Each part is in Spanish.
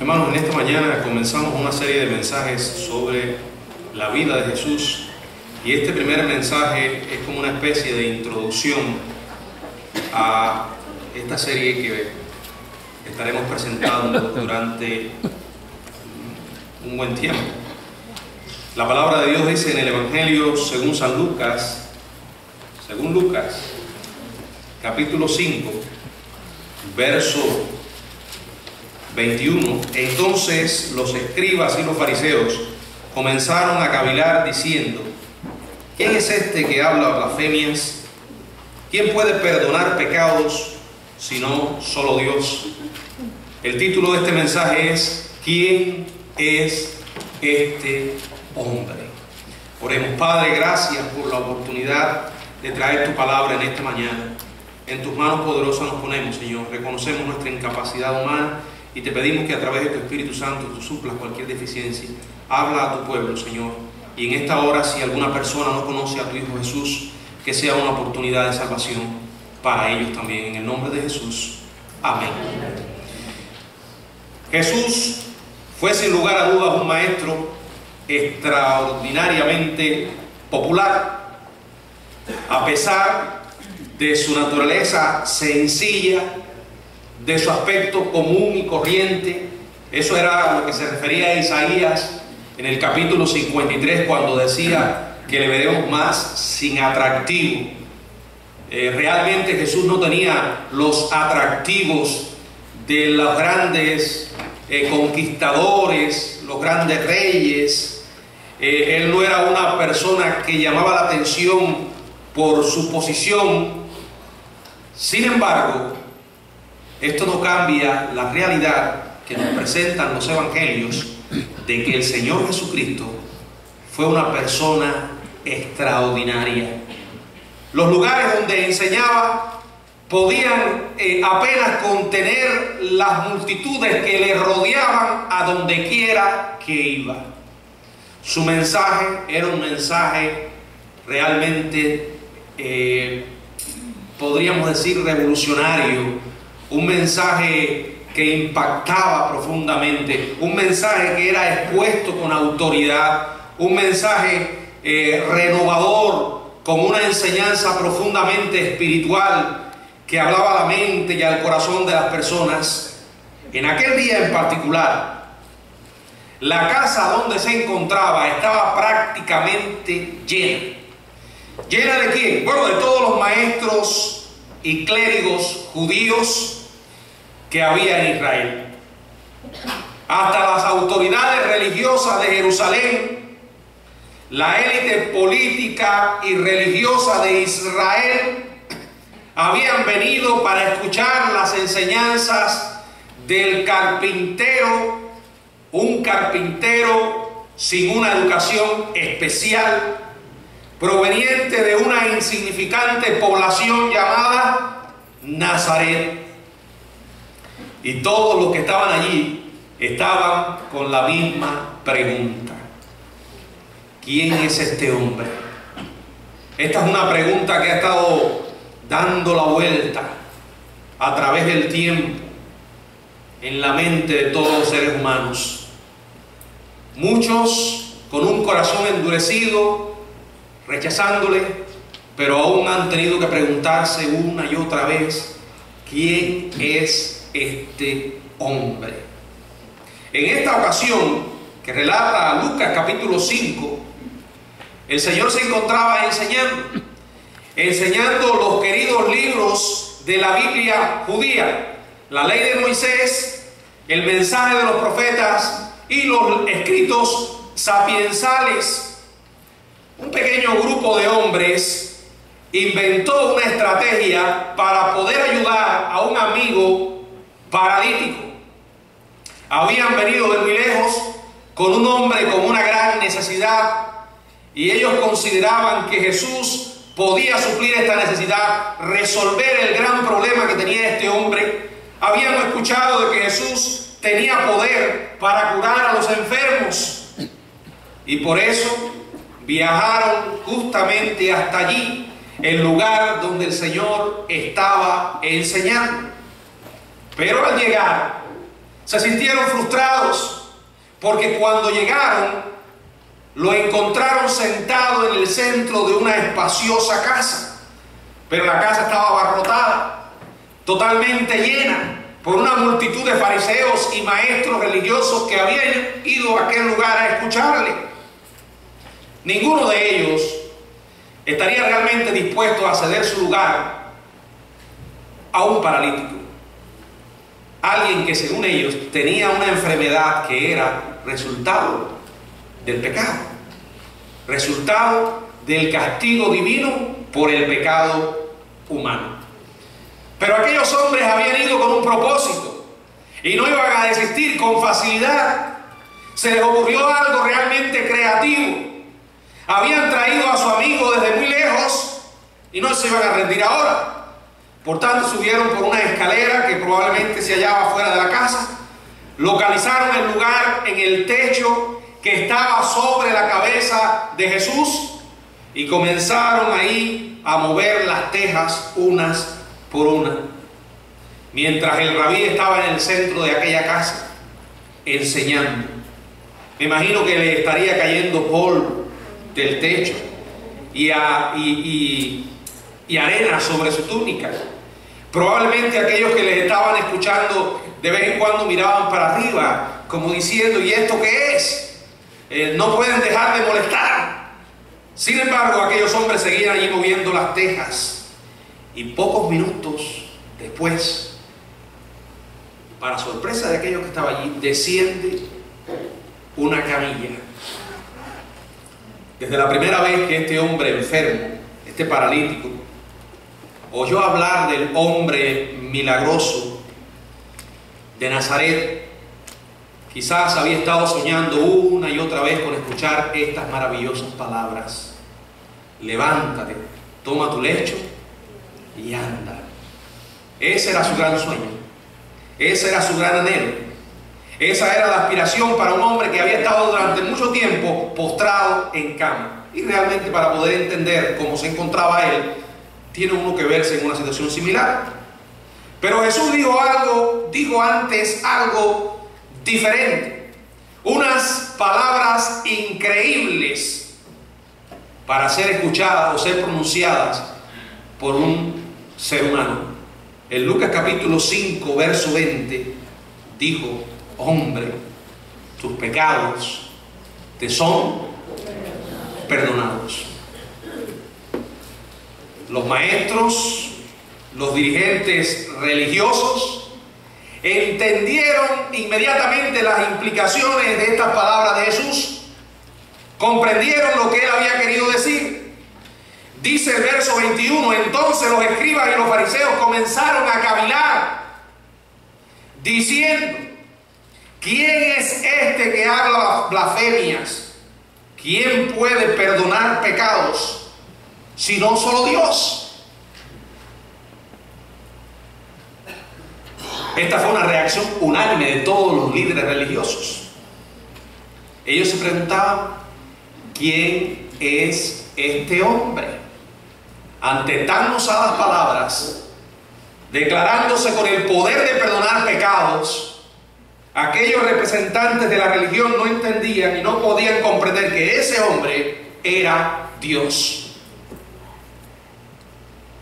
Hermanos, en esta mañana comenzamos una serie de mensajes sobre la vida de Jesús, y este primer mensaje es como una especie de introducción a esta serie que estaremos presentando durante un buen tiempo. La palabra de Dios dice en el Evangelio según Lucas, capítulo 5, verso 21. Entonces los escribas y los fariseos comenzaron a cavilar diciendo: ¿quién es este que habla blasfemias? ¿Quién puede perdonar pecados sino solo Dios? El título de este mensaje es: ¿quién es este hombre? Oremos. Padre, gracias por la oportunidad de traer tu palabra en esta mañana. En tus manos poderosas nos ponemos, Señor. Reconocemos nuestra incapacidad humana y te pedimos que a través de tu Espíritu Santo tú suplas cualquier deficiencia. Habla a tu pueblo, Señor. Y en esta hora, si alguna persona no conoce a tu Hijo Jesús, que sea una oportunidad de salvación para ellos también. En el nombre de Jesús. Amén. Jesús fue sin lugar a dudas un maestro extraordinariamente popular. A pesar de su naturaleza sencilla, de su aspecto común y corriente. Eso era lo que se refería a Isaías en el capítulo 53, cuando decía que le veremos más sin atractivo. Realmente Jesús no tenía los atractivos de los grandes conquistadores, los grandes reyes. Él no era una persona que llamaba la atención por su posición. Sin embargo, esto no cambia la realidad que nos presentan los evangelios de que el Señor Jesucristo fue una persona extraordinaria. Los lugares donde enseñaba podían apenas contener las multitudes que le rodeaban a donde quiera que iba. Su mensaje era un mensaje realmente, podríamos decir, revolucionario. Un mensaje que impactaba profundamente, un mensaje que era expuesto con autoridad, un mensaje renovador, con una enseñanza profundamente espiritual que hablaba a la mente y al corazón de las personas. En aquel día en particular, la casa donde se encontraba estaba prácticamente llena. ¿Llena de quién? Bueno, de todos los maestros y clérigos judíos que había en Israel. Hasta las autoridades religiosas de Jerusalén, la élite política y religiosa de Israel, habían venido para escuchar las enseñanzas del carpintero, un carpintero sin una educación especial, proveniente de una insignificante población llamada Nazaret. Y todos los que estaban allí estaban con la misma pregunta: ¿quién es este hombre? Esta es una pregunta que ha estado dando la vuelta a través del tiempo en la mente de todos los seres humanos. Muchos con un corazón endurecido, rechazándole, pero aún han tenido que preguntarse una y otra vez: ¿quién es este hombre? En esta ocasión que relata Lucas capítulo 5, el Señor se encontraba enseñando los queridos libros de la Biblia judía, la ley de Moisés, el mensaje de los profetas y los escritos sapiensales. Un pequeño grupo de hombres inventó una estrategia para poder ayudar a un amigo paralítico. Habían venido de muy lejos con un hombre con una gran necesidad, y ellos consideraban que Jesús podía suplir esta necesidad, resolver el gran problema que tenía este hombre. Habían escuchado de que Jesús tenía poder para curar a los enfermos, y por eso viajaron justamente hasta allí, el lugar donde el Señor estaba enseñando. Pero al llegar, Se sintieron frustrados porque cuando llegaron lo encontraron sentado en el centro de una espaciosa casa, pero la casa estaba abarrotada, totalmente llena por una multitud de fariseos y maestros religiosos que habían ido a aquel lugar a escucharle. Ninguno de ellos estaría realmente dispuesto a ceder su lugar a un paralítico, alguien que según ellos tenía una enfermedad que era resultado del pecado, resultado del castigo divino por el pecado humano. Pero aquellos hombres habían ido con un propósito y no iban a desistir con facilidad. Se les ocurrió algo realmente creativo. Habían traído a su amigo desde muy lejos y no se iban a rendir ahora. Por tanto, subieron por una escalera que probablemente se hallaba fuera de la casa, localizaron el lugar en el techo que estaba sobre la cabeza de Jesús y comenzaron ahí a mover las tejas unas por una, mientras el rabí estaba en el centro de aquella casa enseñando. Me imagino que le estaría cayendo polvo del techo y arena sobre su túnica. Probablemente aquellos que les estaban escuchando de vez en cuando miraban para arriba como diciendo: ¿y esto qué es? No pueden dejar de molestar. Sin embargo, aquellos hombres seguían allí moviendo las tejas, y pocos minutos después, para sorpresa de aquellos que estaban allí, desciende una camilla. Desde la primera vez que este hombre enfermo, este paralítico, oyó hablar del hombre milagroso de Nazaret, quizás había estado soñando una y otra vez con escuchar estas maravillosas palabras: levántate, toma tu lecho y anda. Ese era su gran sueño, ese era su gran anhelo, esa era la aspiración para un hombre que había estado durante mucho tiempo postrado en cama. Y realmente, para poder entender cómo se encontraba él, tiene uno que verse en una situación similar. Pero Jesús dijo antes algo diferente, unas palabras increíbles para ser escuchadas o ser pronunciadas por un ser humano. En Lucas capítulo 5, verso 20, dijo: hombre, tus pecados te son perdonados. Los maestros, los dirigentes religiosos, entendieron inmediatamente las implicaciones de estas palabras de Jesús. Comprendieron lo que él había querido decir. Dice el verso 21: entonces los escribas y los fariseos comenzaron a cavilar, diciendo: ¿quién es este que habla blasfemias? ¿Quién puede perdonar pecados sino solo Dios? Esta fue una reacción unánime de todos los líderes religiosos. Ellos se preguntaban: ¿quién es este hombre? Ante tan osadas palabras, declarándose con el poder de perdonar pecados, aquellos representantes de la religión no entendían y no podían comprender que ese hombre era Dios.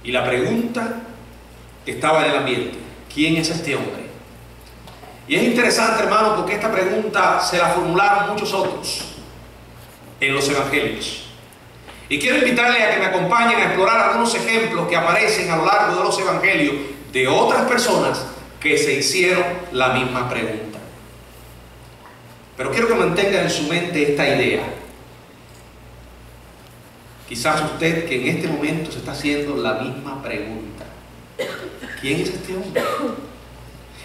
Y la pregunta estaba en el ambiente: ¿quién es este hombre? Y es interesante, hermano, porque esta pregunta se la formularon muchos otros en los evangelios. Y quiero invitarles a que me acompañen a explorar algunos ejemplos que aparecen a lo largo de los evangelios de otras personas que se hicieron la misma pregunta. Pero quiero que mantengan en su mente esta idea. Quizás usted, que en este momento se está haciendo la misma pregunta: ¿quién es este hombre?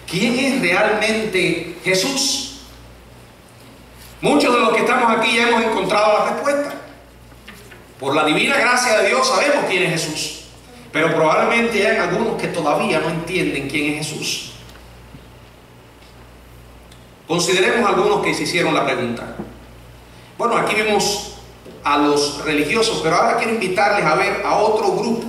¿Quién es realmente Jesús? Muchos de los que estamos aquí ya hemos encontrado la respuesta. Por la divina gracia de Dios sabemos quién es Jesús, pero probablemente hay algunos que todavía no entienden quién es Jesús. Consideremos algunos que se hicieron la pregunta. Bueno, aquí vemos a los religiosos, pero ahora quiero invitarles a ver a otro grupo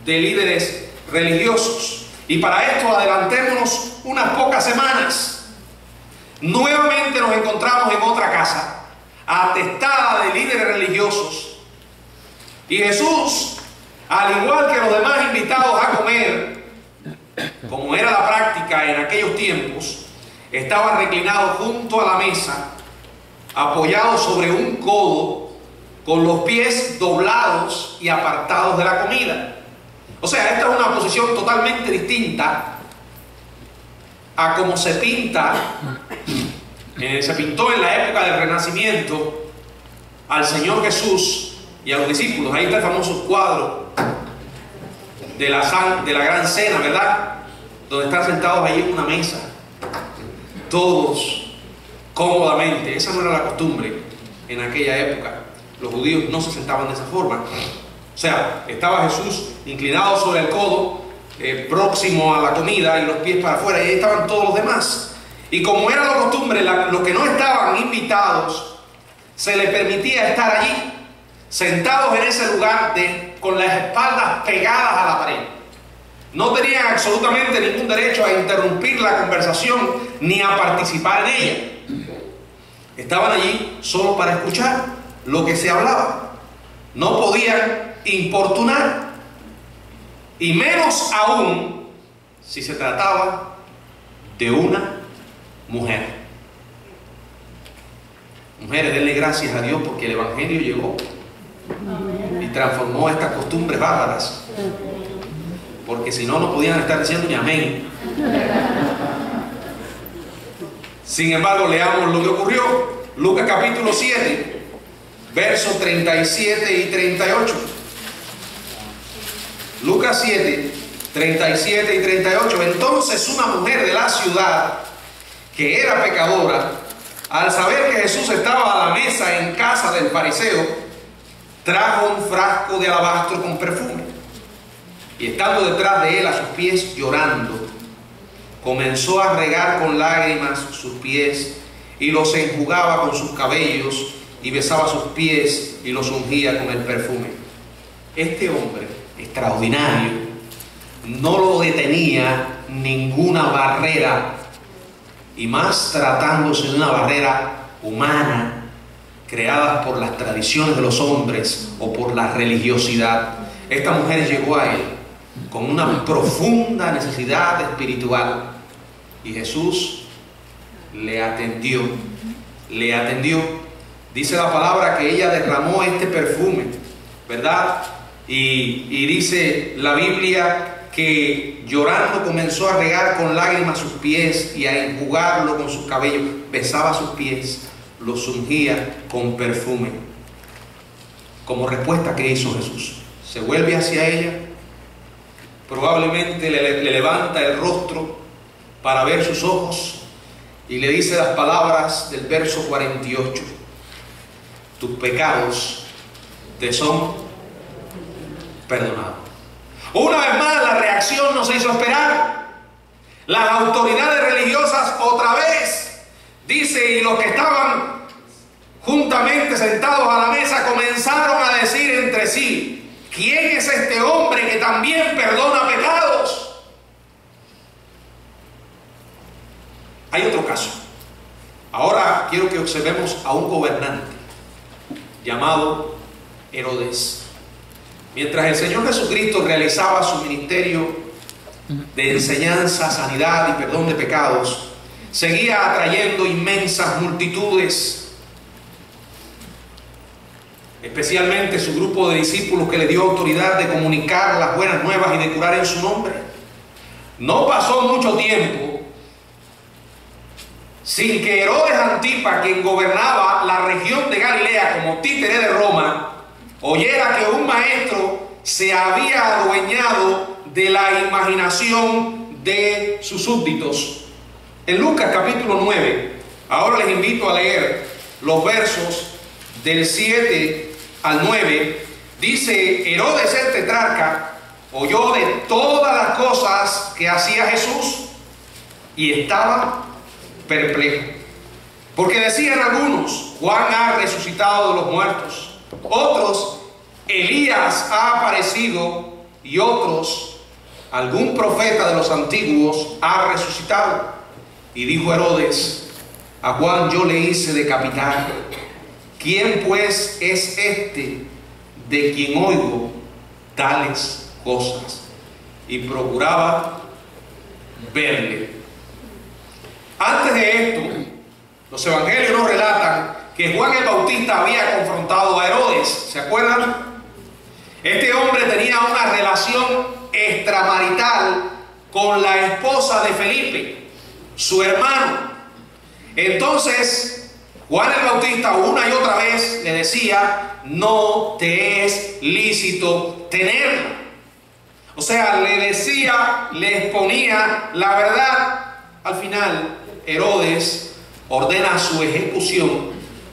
de líderes religiosos. Y para esto adelantémonos unas pocas semanas. Nuevamente nos encontramos en otra casa, atestada de líderes religiosos. Y Jesús, al igual que los demás invitados a comer, como era la práctica en aquellos tiempos, estaba reclinado junto a la mesa, apoyado sobre un codo, con los pies doblados y apartados de la comida. O sea, esta es una posición totalmente distinta a como se pinta, se pintó en la época del Renacimiento al Señor Jesús y a los discípulos. Ahí está el famoso cuadro de la gran cena, ¿verdad? Donde están sentados ahí en una mesa, todos cómodamente. Esa no era la costumbre en aquella época. Los judíos no se sentaban de esa forma. O sea, estaba Jesús inclinado sobre el codo, próximo a la comida, y los pies para afuera, y ahí estaban todos los demás. Y como era la costumbre, los que no estaban invitados, se les permitía estar allí, sentados en ese lugar, con las espaldas pegadas a la pared. No tenían absolutamente ningún derecho a interrumpir la conversación ni a participar en ella. Estaban allí solo para escuchar lo que se hablaba. No podían importunar, y menos aún si se trataba de una mujer. Mujeres, denle gracias a Dios porque el Evangelio llegó y transformó estas costumbres bárbaras, porque si no, no podían estar diciendo ni amén. Sin embargo, leamos lo que ocurrió. Lucas capítulo 7, versos 37 y 38. Lucas 7, 37 y 38. Entonces una mujer de la ciudad, que era pecadora, al saber que Jesús estaba a la mesa en casa del fariseo, trajo un frasco de alabastro con perfume, y estando detrás de él a sus pies llorando, comenzó a regar con lágrimas sus pies y los enjugaba con sus cabellos y besaba sus pies y los ungía con el perfume. Este hombre extraordinario no lo detenía ninguna barrera, y más tratándose de una barrera humana creada por las tradiciones de los hombres o por la religiosidad. Esta mujer llegó a él con una profunda necesidad espiritual, y Jesús le atendió. Dice la palabra que ella derramó este perfume, ¿verdad? Y dice la Biblia que llorando comenzó a regar con lágrimas sus pies y a enjugarlo con sus cabellos, besaba sus pies, los ungía con perfume. Como respuesta, ¿qué hizo Jesús? Se vuelve hacia ella, probablemente le levanta el rostro para ver sus ojos, y le dice las palabras del verso 48: tus pecados te son perdonados. Una vez más, la reacción no se hizo esperar. Las autoridades religiosas otra vez, dice, y los que estaban juntamente sentados a la mesa comenzaron a decir entre sí: ¿quién es este hombre que también perdona pecados? Hay otro caso. Ahora quiero que observemos a un gobernante llamado Herodes. Mientras el Señor Jesucristo realizaba su ministerio de enseñanza, sanidad y perdón de pecados, seguía atrayendo inmensas multitudes, especialmente su grupo de discípulos que le dio autoridad de comunicar las buenas nuevas y de curar en su nombre. No pasó mucho tiempo sin que Herodes Antipa, quien gobernaba la región de Galilea como títere de Roma, oyera que un maestro se había adueñado de la imaginación de sus súbditos. En Lucas capítulo 9, ahora les invito a leer los versos del 7 al 9, dice: Herodes el tetrarca oyó de todas las cosas que hacía Jesús y estaba perplejo, porque decían algunos: Juan ha resucitado de los muertos, otros: Elías ha aparecido, y otros: algún profeta de los antiguos ha resucitado. Y dijo Herodes: a Juan yo le hice decapitar. ¿Quién pues es este de quien oigo tales cosas? Y procuraba verle. Antes de esto, los evangelios nos relatan que Juan el Bautista había confrontado a Herodes. ¿Se acuerdan? Este hombre tenía una relación extramarital con la esposa de Felipe, su hermano. Entonces, Juan el Bautista una y otra vez le decía: no te es lícito tenerla. O sea, le decía, le exponía la verdad. Al final, Herodes ordena su ejecución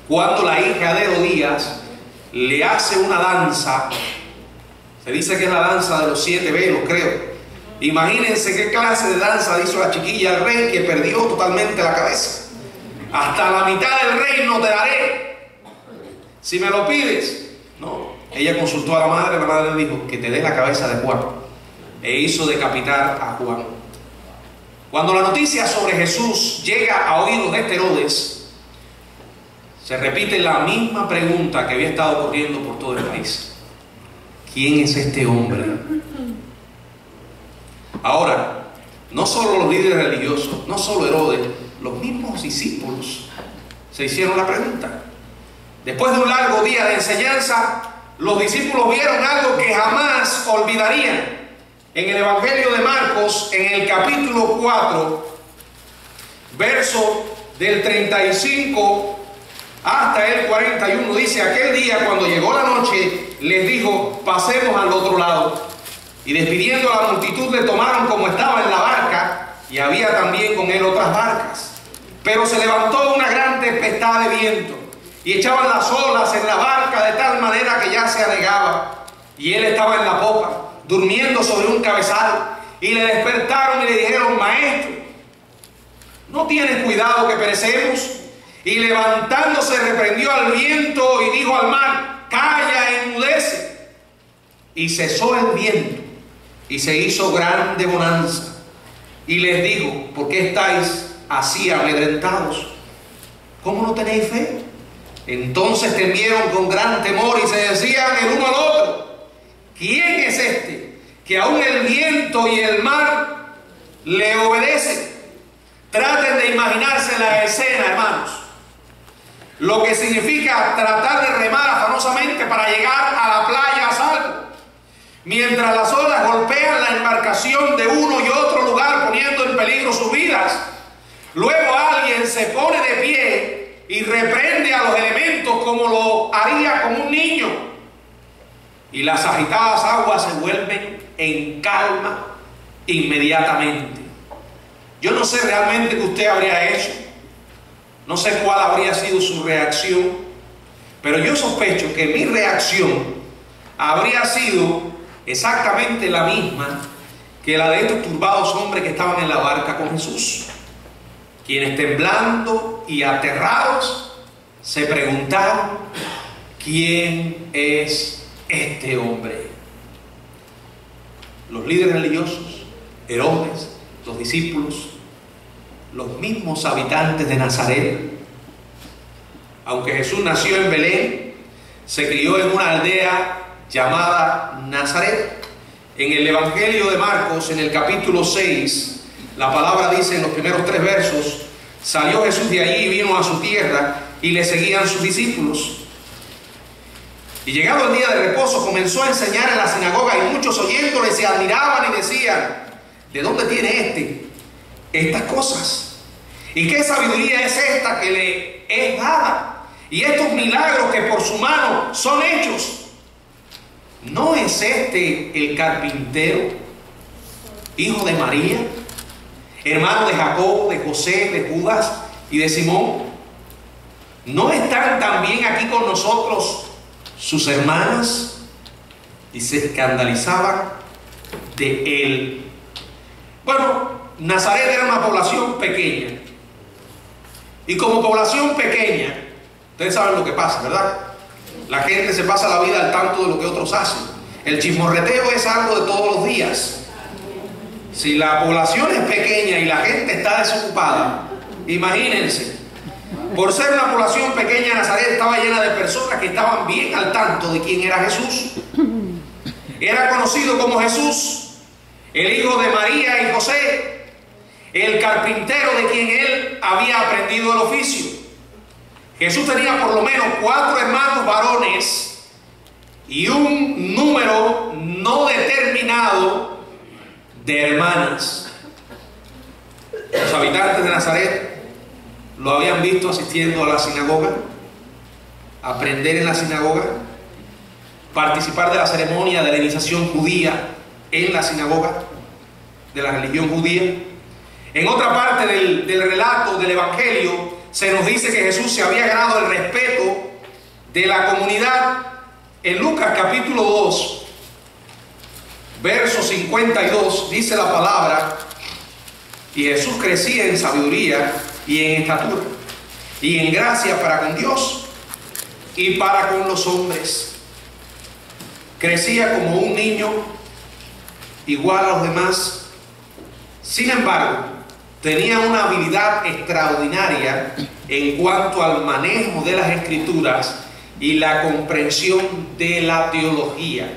cuando la hija de Herodías le hace una danza. Se dice que es la danza de los 7 velos, creo. Imagínense qué clase de danza hizo la chiquilla al rey, que perdió totalmente la cabeza. Hasta la mitad del reino te daré si me lo pides. No, ella consultó a la madre le dijo: que te dé la cabeza de Juan. E hizo decapitar a Juan. Cuando la noticia sobre Jesús llega a oídos de Herodes, se repite la misma pregunta que había estado corriendo por todo el país: ¿quién es este hombre? Ahora, no solo los líderes religiosos, no solo Herodes, los mismos discípulos se hicieron la pregunta. Después de un largo día de enseñanza, los discípulos vieron algo que jamás olvidarían. En el Evangelio de Marcos, en el capítulo 4, verso del 35 hasta el 41, dice: aquel día, cuando llegó la noche, les dijo: pasemos al otro lado. Y despidiendo a la multitud, le tomaron como estaba en la barca, y había también con él otras barcas. Pero se levantó una gran tempestad de viento, y echaban las olas en la barca de tal manera que ya se anegaba. Y él estaba en la popa, durmiendo sobre un cabezal. Y le despertaron y le dijeron: maestro, ¿no tienes cuidado que perecemos? Y levantándose reprendió al viento y dijo al mar: calla, enmudece. Y cesó el viento y se hizo grande bonanza. Y les dijo: ¿por qué estáis así amedrentados? ¿Cómo no tenéis fe? Entonces temieron con gran temor y se decían el uno al otro: ¿quién es este que aún el viento y el mar le obedecen? Traten de imaginarse la escena, hermanos. Lo que significa tratar de remar afanosamente para llegar a la playa a salvo, mientras las olas golpean la embarcación de uno y otro lugar, poniendo en peligro sus vidas. Luego alguien se pone de pie y reprende a los elementos como lo haría con un niño, y las agitadas aguas se vuelven en calma inmediatamente. Yo no sé realmente qué usted habría hecho, no sé cuál habría sido su reacción, pero yo sospecho que mi reacción habría sido exactamente la misma que la de estos turbados hombres que estaban en la barca con Jesús, quienes temblando y aterrados se preguntaron: ¿quién es este hombre? Los líderes religiosos, Herodes, los discípulos, los mismos habitantes de Nazaret. Aunque Jesús nació en Belén, se crió en una aldea llamada Nazaret. En el Evangelio de Marcos, en el capítulo 6, la palabra dice en los primeros 3 versos: salió Jesús de allí y vino a su tierra, y le seguían sus discípulos. Y llegado el día de reposo, comenzó a enseñar en la sinagoga, y muchos oyéndole se admiraban y decían: ¿de dónde tiene estas cosas? ¿Y qué sabiduría es esta que le es dada? Y estos milagros que por su mano son hechos. ¿No es este el carpintero, hijo de María, hermano de Jacobo, de José, de Judas y de Simón? ¿No están también aquí con nosotros sus hermanas? Y se escandalizaban de él. Bueno, Nazaret era una población pequeña, y como población pequeña, ustedes saben lo que pasa, ¿verdad? La gente se pasa la vida al tanto de lo que otros hacen. El chismorreteo es algo de todos los días. Si la población es pequeña y la gente está desocupada, imagínense. Por ser una población pequeña, Nazaret estaba llena de personas que estaban bien al tanto de quién era Jesús. Era conocido como Jesús, el hijo de María y José, el carpintero de quien él había aprendido el oficio. Jesús tenía por lo menos 4 hermanos varones y un número no determinado de hermanas. Los habitantes de Nazaret lo habían visto asistiendo a la sinagoga, aprender en la sinagoga, participar de la ceremonia de la iniciación judía en la sinagoga de la religión judía. En otra parte del relato del Evangelio se nos dice que Jesús se había ganado el respeto de la comunidad. En Lucas capítulo 2, verso 52, dice la palabra: y Jesús crecía en sabiduría y en estatura y en gracia para con Dios y para con los hombres. Crecía como un niño, igual a los demás. Sin embargo, tenía una habilidad extraordinaria en cuanto al manejo de las escrituras y la comprensión de la teología.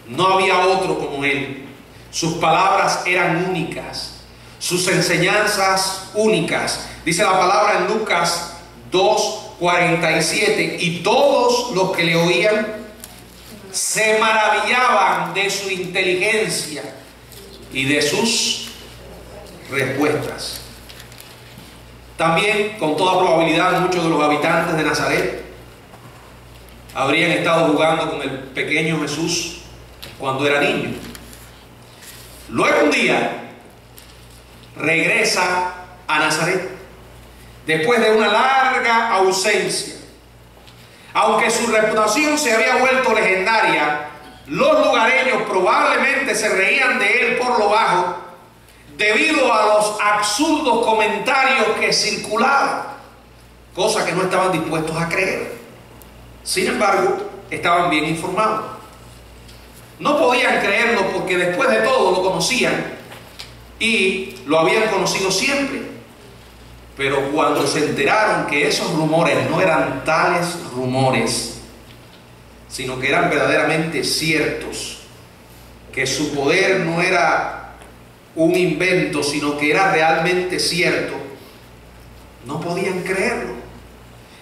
No había otro como él. Sus palabras eran únicas, sus enseñanzas únicas. Dice la palabra en Lucas 2:47: y todos los que le oían se maravillaban de su inteligencia y de sus respuestas. También, con toda probabilidad, muchos de los habitantes de Nazaret habrían estado jugando con el pequeño Jesús cuando era niño. Luego un día regresa a Nazaret después de una larga ausencia. Aunque su reputación se había vuelto legendaria, los lugareños probablemente se reían de él por lo bajo debido a los absurdos comentarios que circulaban, cosa que no estaban dispuestos a creer. Sin embargo, estaban bien informados. No podían creerlo porque después de todo lo conocían y lo habían conocido siempre. Pero cuando se enteraron que esos rumores no eran tales rumores, sino que eran verdaderamente ciertos, que su poder no era un invento, sino que era realmente cierto, no podían creerlo.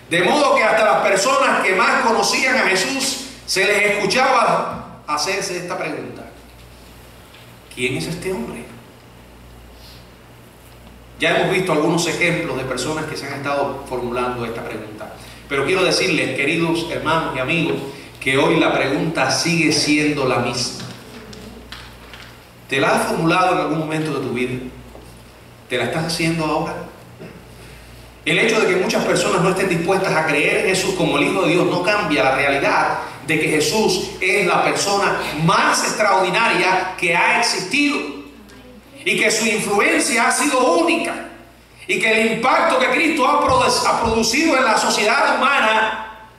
De modo que hasta las personas que más conocían a Jesús se les escuchaba hacerse esta pregunta: ¿quién es este hombre? Ya hemos visto algunos ejemplos de personas que se han estado formulando esta pregunta. Pero quiero decirles, queridos hermanos y amigos, que hoy la pregunta sigue siendo la misma. ¿Te la has formulado en algún momento de tu vida? ¿Te la estás haciendo ahora? El hecho de que muchas personas no estén dispuestas a creer en Jesús como el Hijo de Dios no cambia la realidad de que Jesús es la persona más extraordinaria que ha existido. Y que su influencia ha sido única. Y que el impacto que Cristo ha producido en la sociedad humana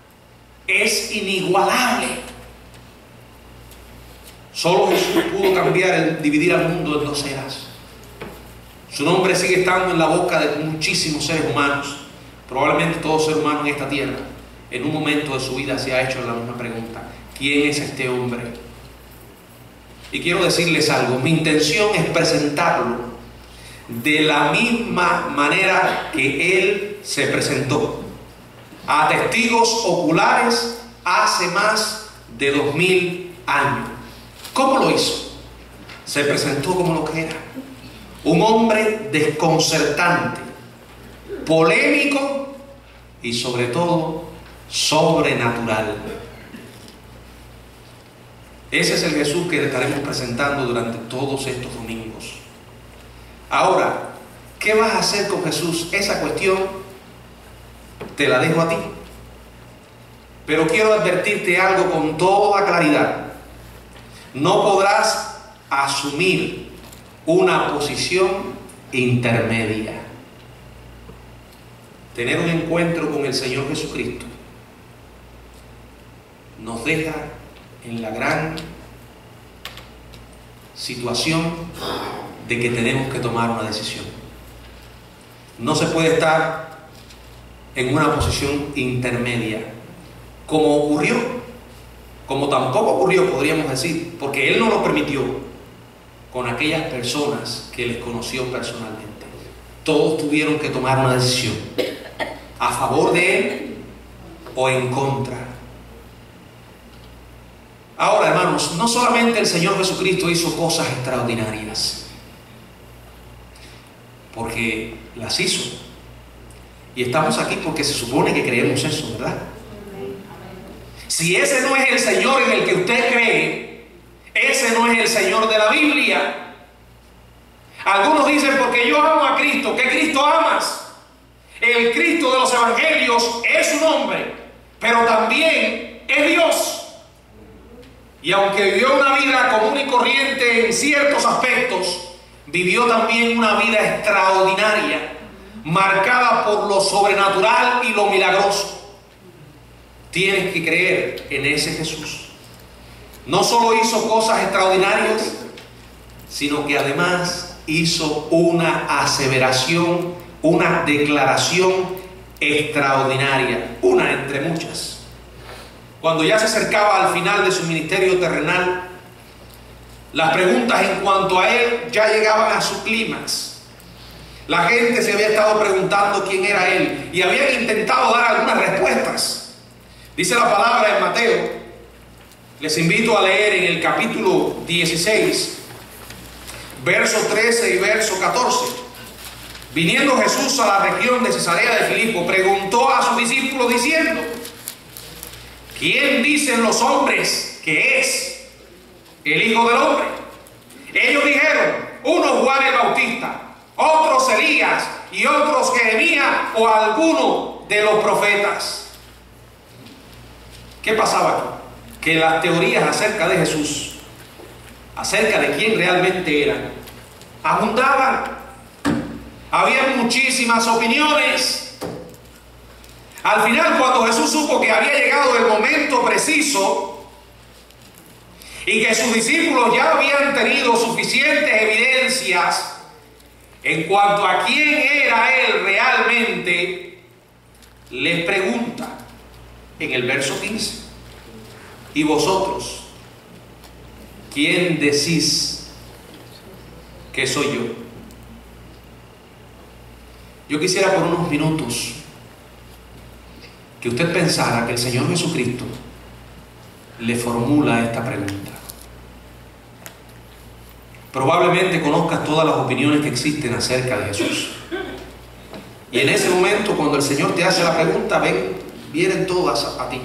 es inigualable. Solo Jesús pudo cambiar, dividir al mundo en 2 eras. Su nombre sigue estando en la boca de muchísimos seres humanos. Probablemente todo ser humano en esta tierra, en un momento de su vida, se ha hecho la misma pregunta: ¿quién es este hombre? Y quiero decirles algo, mi intención es presentarlo de la misma manera que él se presentó, a testigos oculares hace más de 2000 años. ¿Cómo lo hizo? Se presentó como lo que era: un hombre desconcertante, polémico y sobre todo sobrenatural. Ese es el Jesús que le estaremos presentando durante todos estos domingos. Ahora, ¿qué vas a hacer con Jesús? Esa cuestión te la dejo a ti. Pero quiero advertirte algo con toda claridad. No podrás asumir una posición intermedia. Tener un encuentro con el Señor Jesucristo nos deja en la gran situación de que tenemos que tomar una decisión. No se puede estar en una posición intermedia, como ocurrió, como tampoco ocurrió, podríamos decir, porque Él no lo permitió, con aquellas personas que les conoció personalmente. Todos tuvieron que tomar una decisión, a favor de Él o en contra. Ahora, hermanos, no solamente el Señor Jesucristo hizo cosas extraordinarias, porque las hizo. Y estamos aquí porque se supone que creemos eso, ¿verdad? Si ese no es el Señor en el que usted cree, ese no es el Señor de la Biblia. Algunos dicen, porque yo amo a Cristo. ¿Qué Cristo amas? El Cristo de los evangelios es un hombre, pero también es Dios. Y aunque vivió una vida común y corriente en ciertos aspectos, vivió también una vida extraordinaria, marcada por lo sobrenatural y lo milagroso. Tienes que creer en ese Jesús. No solo hizo cosas extraordinarias, sino que además hizo una aseveración, una declaración extraordinaria, una entre muchas. Cuando ya se acercaba al final de su ministerio terrenal, las preguntas en cuanto a Él ya llegaban a su clímax. La gente se había estado preguntando quién era Él y habían intentado dar algunas respuestas. Dice la palabra en Mateo, les invito a leer en el capítulo 16, verso 13 y verso 14. Viniendo Jesús a la región de Cesarea de Filipo, preguntó a sus discípulos diciendo: ¿quién dicen los hombres que es el Hijo del Hombre? Ellos dijeron, unos Juan el Bautista, otros Elías y otros Jeremías o alguno de los profetas. ¿Qué pasaba aquí? Que las teorías acerca de Jesús, acerca de quién realmente era, abundaban. Había muchísimas opiniones. Al final, cuando Jesús supo que había llegado el momento preciso y que sus discípulos ya habían tenido suficientes evidencias en cuanto a quién era Él realmente, les pregunta en el verso 15: ¿y vosotros quién decís que soy yo? Yo quisiera por unos minutos que usted pensara que el Señor Jesucristo le formula esta pregunta. Probablemente conozcas todas las opiniones que existen acerca de Jesús. Y en ese momento, cuando el Señor te hace la pregunta, vienen todas a ti.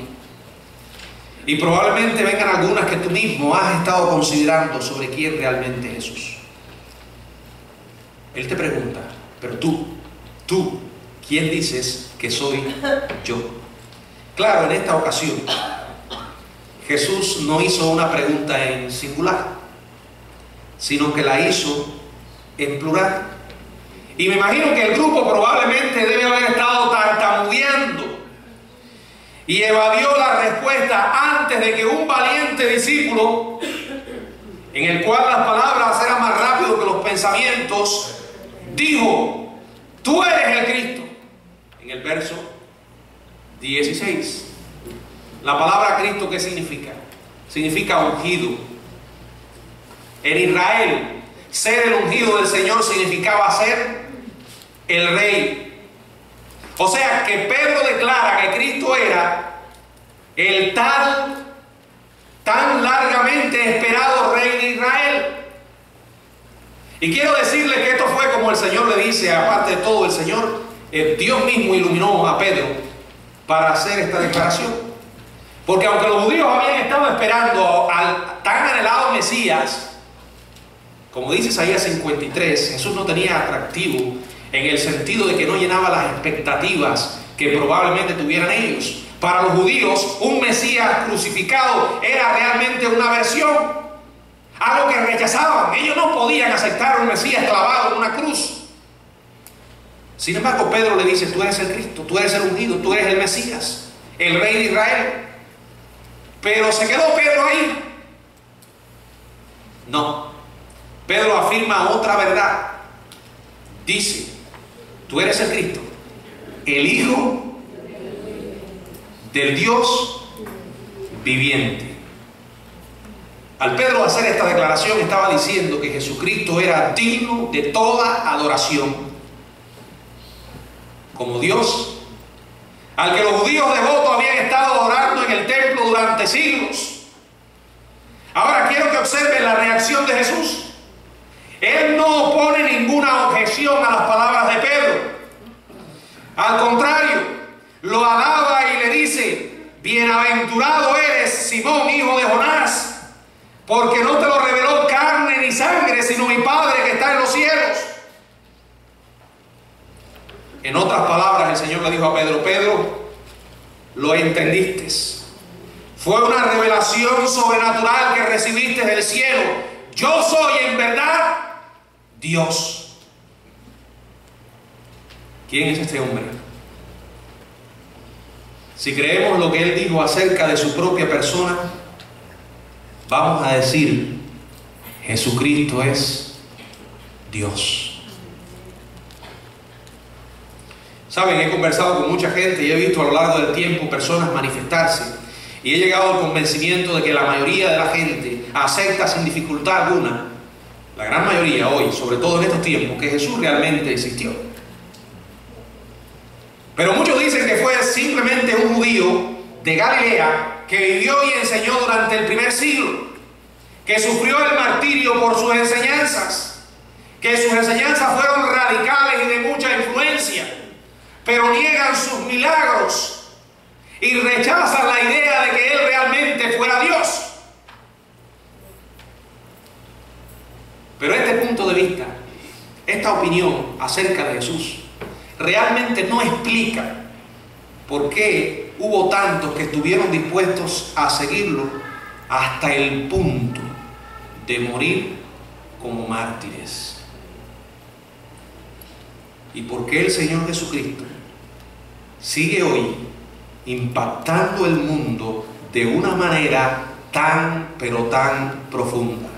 Y probablemente vengan algunas que tú mismo has estado considerando sobre quién realmente es Jesús. Él te pregunta, pero tú, ¿quién dices que soy yo? Claro, en esta ocasión, Jesús no hizo una pregunta en singular, sino que la hizo en plural. Y me imagino que el grupo probablemente debe haber estado tartamudeando y evadió la respuesta antes de que un valiente discípulo, en el cual las palabras eran más rápido que los pensamientos, dijo: tú eres el Cristo. En el verso 16. La palabra Cristo, ¿qué significa? Significa ungido. En Israel, ser el ungido del Señor significaba ser el rey. O sea que Pedro declara que Cristo era el tan largamente esperado rey de Israel. Y quiero decirle que esto fue como el Señor le dice, aparte de todo, el Señor, Dios mismo iluminó a Pedro para hacer esta declaración. Porque aunque los judíos habían estado esperando al tan anhelado Mesías, como dice Isaías 53, Jesús no tenía atractivo en el sentido de que no llenaba las expectativas que probablemente tuvieran ellos. Para los judíos, un Mesías crucificado era realmente una versión, algo que rechazaban. Ellos no podían aceptar un Mesías clavado en una cruz. Sin embargo, Pedro le dice: tú eres el Cristo, tú eres el ungido, tú eres el Mesías, el rey de Israel. Pero ¿se quedó Pedro ahí? No. Pedro afirma otra verdad. Dice: tú eres el Cristo, el Hijo del Dios viviente. Al Pedro hacer esta declaración estaba diciendo que Jesucristo era digno de toda adoración como Dios, al que los judíos devotos habían estado adorando en el templo durante siglos. Ahora quiero que observen la reacción de Jesús. Él no opone ninguna objeción a las palabras de Pedro. Al contrario, lo alaba y le dice: bienaventurado eres, Simón, hijo de Jonás, porque no te lo reveló carne ni sangre, sino mi Padre que está en los cielos. En otras palabras, el Señor le dijo a Pedro: Pedro, lo entendiste. Fue una revelación sobrenatural que recibiste del cielo. Yo soy en verdad Dios. ¿Quién es este hombre? Si creemos lo que él dijo acerca de su propia persona, vamos a decir: Jesucristo es Dios. Saben, he conversado con mucha gente y he visto a lo largo del tiempo personas manifestarse, y he llegado al convencimiento de que la mayoría de la gente acepta sin dificultad alguna, la gran mayoría hoy, sobre todo en estos tiempos, que Jesús realmente existió. Pero muchos dicen que fue simplemente un judío de Galilea que vivió y enseñó durante el primer siglo, que sufrió el martirio por sus enseñanzas, que sus enseñanzas fueron radicales y de mucha influencia, pero niegan sus milagros y rechazan la idea de que Él realmente fuera Dios. Pero este punto de vista, esta opinión acerca de Jesús, realmente no explica por qué hubo tantos que estuvieron dispuestos a seguirlo hasta el punto de morir como mártires. Y por qué el Señor Jesucristo sigue hoy impactando el mundo de una manera tan, pero tan profunda.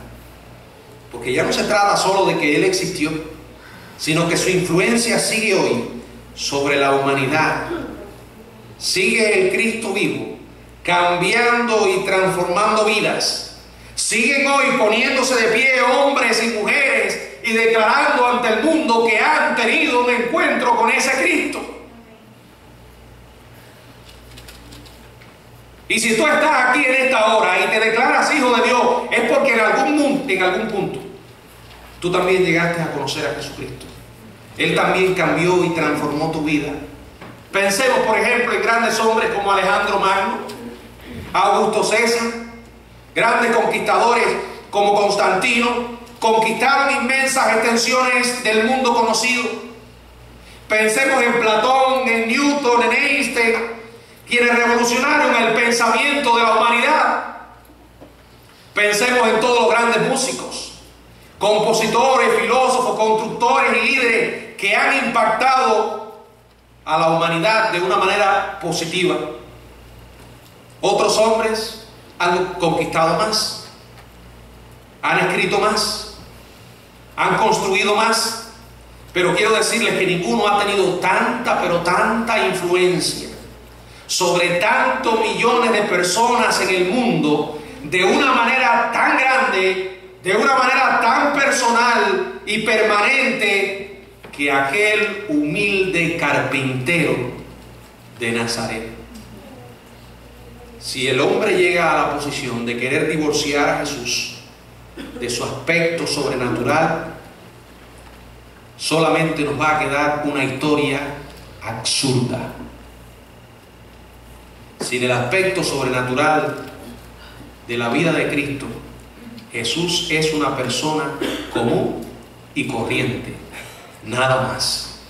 Porque ya no se trata solo de que Él existió, sino que su influencia sigue hoy sobre la humanidad. Sigue el Cristo vivo, cambiando y transformando vidas. Siguen hoy poniéndose de pie hombres y mujeres y declarando ante el mundo que han tenido un encuentro con ese Cristo. Y si tú estás aquí en esta hora y te declaras hijo de Dios, es porque en algún punto tú también llegaste a conocer a Jesucristo. Él también cambió y transformó tu vida. Pensemos, por ejemplo, en grandes hombres como Alejandro Magno, Augusto César, grandes conquistadores como Constantino, conquistaron inmensas extensiones del mundo conocido. Pensemos en Platón, en Newton, en Einstein, quienes revolucionaron el pensamiento de la humanidad. Pensemos en todos los grandes músicos, compositores, filósofos, constructores y líderes que han impactado a la humanidad de una manera positiva. Otros hombres han conquistado más, han escrito más, han construido más, pero quiero decirles que ninguno ha tenido tanta, pero tanta influencia sobre tantos millones de personas en el mundo de una manera tan grande, de una manera tan personal y permanente, que aquel humilde carpintero de Nazaret. Si el hombre llega a la posición de querer divorciar a Jesús de su aspecto sobrenatural, solamente nos va a quedar una historia absurda. Sin el aspecto sobrenatural de la vida de Cristo, Jesús es una persona común y corriente, nada más.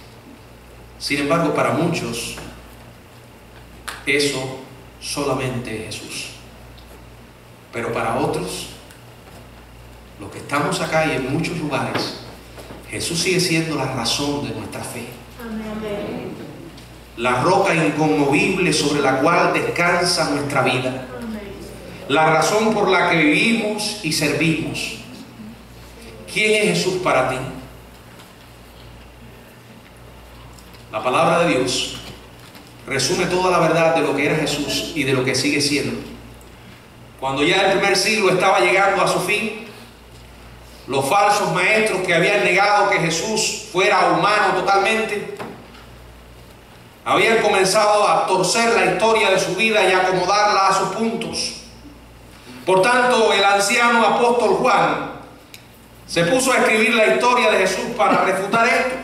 Sin embargo, para muchos, eso solamente es Jesús. Pero para otros, los que estamos acá y en muchos lugares, Jesús sigue siendo la razón de nuestra fe. Amén. La roca inconmovible sobre la cual descansa nuestra vida. La razón por la que vivimos y servimos. ¿Quién es Jesús para ti? La palabra de Dios resume toda la verdad de lo que era Jesús y de lo que sigue siendo. Cuando ya el primer siglo estaba llegando a su fin, los falsos maestros que habían negado que Jesús fuera humano totalmente, habían comenzado a torcer la historia de su vida y a acomodarla a sus puntos. Por tanto, el anciano apóstol Juan se puso a escribir la historia de Jesús para refutar esto.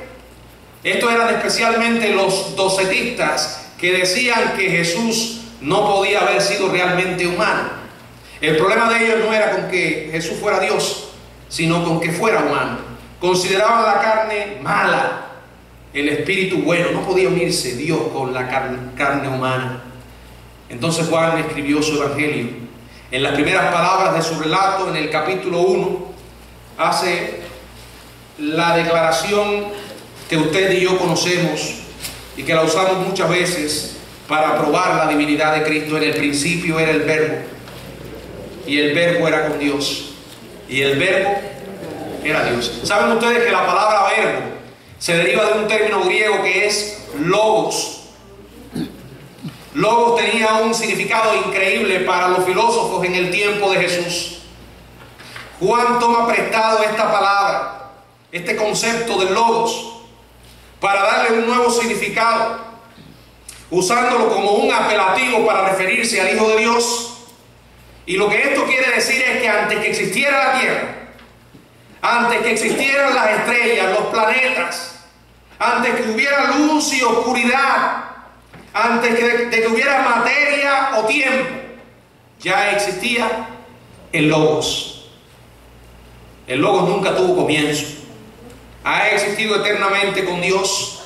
Estos eran especialmente los docetistas que decían que Jesús no podía haber sido realmente humano. El problema de ellos no era con que Jesús fuera Dios, sino con que fuera humano. Consideraban la carne mala, el espíritu bueno. No podía unirse Dios con la carne humana. Entonces Juan escribió su evangelio. En las primeras palabras de su relato, en el capítulo 1, hace la declaración que usted y yo conocemos y que la usamos muchas veces para probar la divinidad de Cristo. En el principio era el Verbo, y el Verbo era con Dios, y el Verbo era Dios. ¿Saben ustedes que la palabra verbo se deriva de un término griego que es logos? Logos tenía un significado increíble para los filósofos en el tiempo de Jesús. Juan toma prestado esta palabra, este concepto de logos, para darle un nuevo significado, usándolo como un apelativo para referirse al Hijo de Dios. Y lo que esto quiere decir es que antes que existiera la tierra, antes que existieran las estrellas, los planetas, antes que hubiera luz y oscuridad, antes de que hubiera materia o tiempo, ya existía el Logos. El Logos nunca tuvo comienzo. Ha existido eternamente con Dios.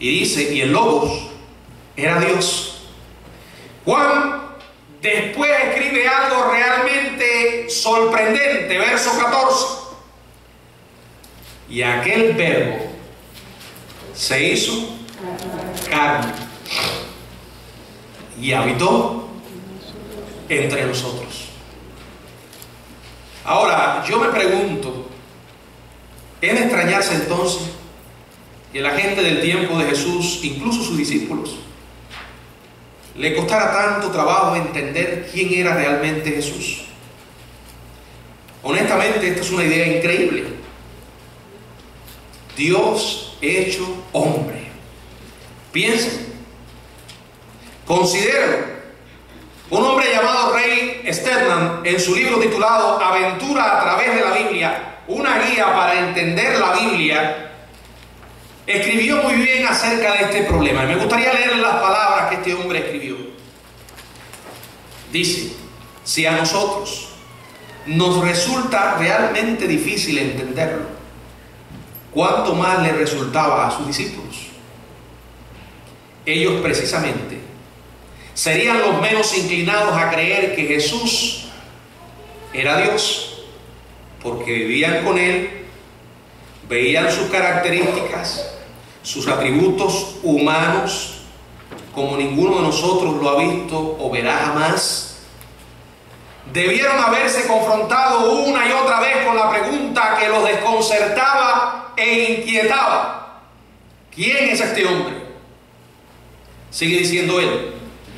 Y dice, y el Logos era Dios. Juan después escribe algo realmente sorprendente, verso 14. Y aquel Verbo se hizo carne y habitó entre nosotros. Ahora, yo me pregunto, ¿es de extrañarse entonces que la gente del tiempo de Jesús, incluso sus discípulos, le costara tanto trabajo entender quién era realmente Jesús? Honestamente, esta es una idea increíble. Dios hecho hombre. Piensen, considero un hombre llamado Ray Stedman, en su libro titulado Aventura a través de la Biblia, una guía para entender la Biblia, escribió muy bien acerca de este problema. Y me gustaría leer las palabras que este hombre escribió. Dice, si a nosotros nos resulta realmente difícil entenderlo, ¿cuánto más le resultaba a sus discípulos? Ellos precisamente serían los menos inclinados a creer que Jesús era Dios, porque vivían con Él, veían sus características, sus atributos humanos, como ninguno de nosotros lo ha visto o verá jamás. Debieron haberse confrontado una y otra vez con la pregunta que los desconcertaba e inquietaba: ¿quién es este hombre? Sigue diciendo él: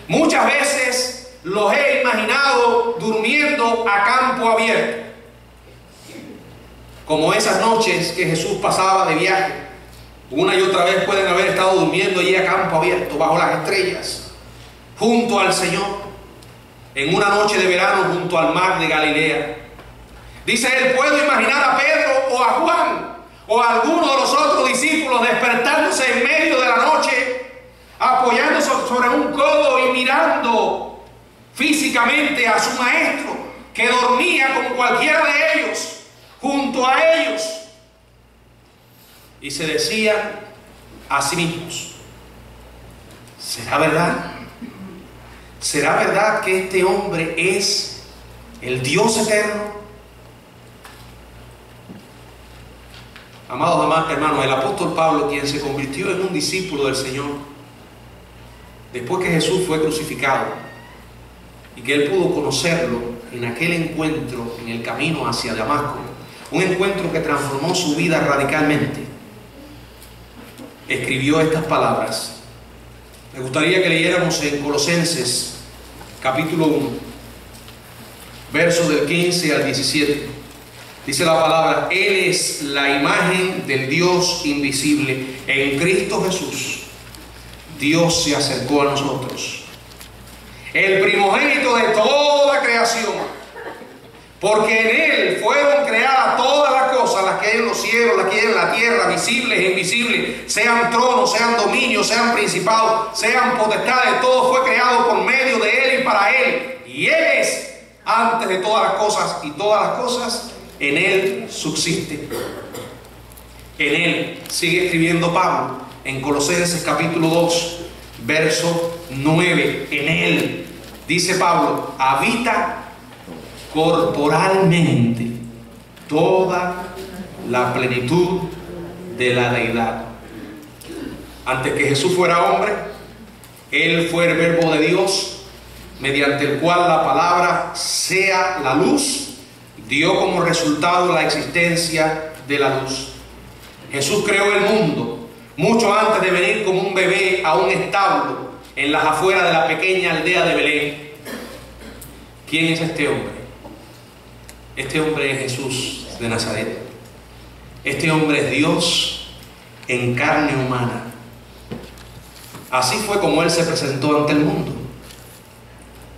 muchas veces los he imaginado durmiendo a campo abierto, como esas noches que Jesús pasaba de viaje. Una y otra vez pueden haber estado durmiendo allí a campo abierto, bajo las estrellas, junto al Señor, en una noche de verano junto al mar de Galilea. Dice él: puedo imaginar a Pedro o a Juan o a alguno de los otros discípulos despertándose en medio de la noche, apoyándose sobre un codo y mirando físicamente a su maestro, que dormía como cualquiera de ellos, junto a ellos. Y se decían a sí mismos: ¿será verdad? ¿Será verdad que este hombre es el Dios eterno? Amados hermanos, el apóstol Pablo, quien se convirtió en un discípulo del Señor después que Jesús fue crucificado y que él pudo conocerlo en aquel encuentro en el camino hacia Damasco, un encuentro que transformó su vida radicalmente, escribió estas palabras Me gustaría que leyéramos en Colosenses capítulo 1, versos del 15 al 17. Dice la palabra: Él es la imagen del Dios invisible. En Cristo Jesús Dios se acercó a nosotros, el primogénito de toda creación, porque en Él fueron creadas todas las cosas, las que hay en los cielos, las que hay en la tierra, visibles e invisibles, sean tronos, sean dominios, sean principados, sean potestades. Todo fue creado por medio de Él y para Él, y Él es antes de todas las cosas, y todas las cosas en Él subsisten. En Él, sigue escribiendo Pablo en Colosenses capítulo 2, verso 9. En Él, dice Pablo, habita corporalmente toda la plenitud de la deidad. Antes que Jesús fuera hombre, Él fue el verbo de Dios, mediante el cual la palabra, sea la luz, dio como resultado la existencia de la luz. Jesús creó el mundo mucho antes de venir como un bebé a un establo en las afueras de la pequeña aldea de Belén. ¿Quién es este hombre? Este hombre es Jesús de Nazaret. Este hombre es Dios en carne humana. Así fue como Él se presentó ante el mundo.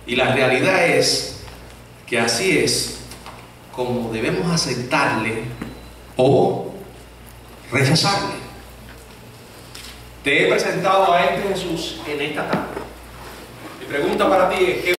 Y la realidad es que así es como debemos aceptarle o rechazarle. Te he presentado a este Jesús en esta tarde. Mi pregunta para ti es: ¿qué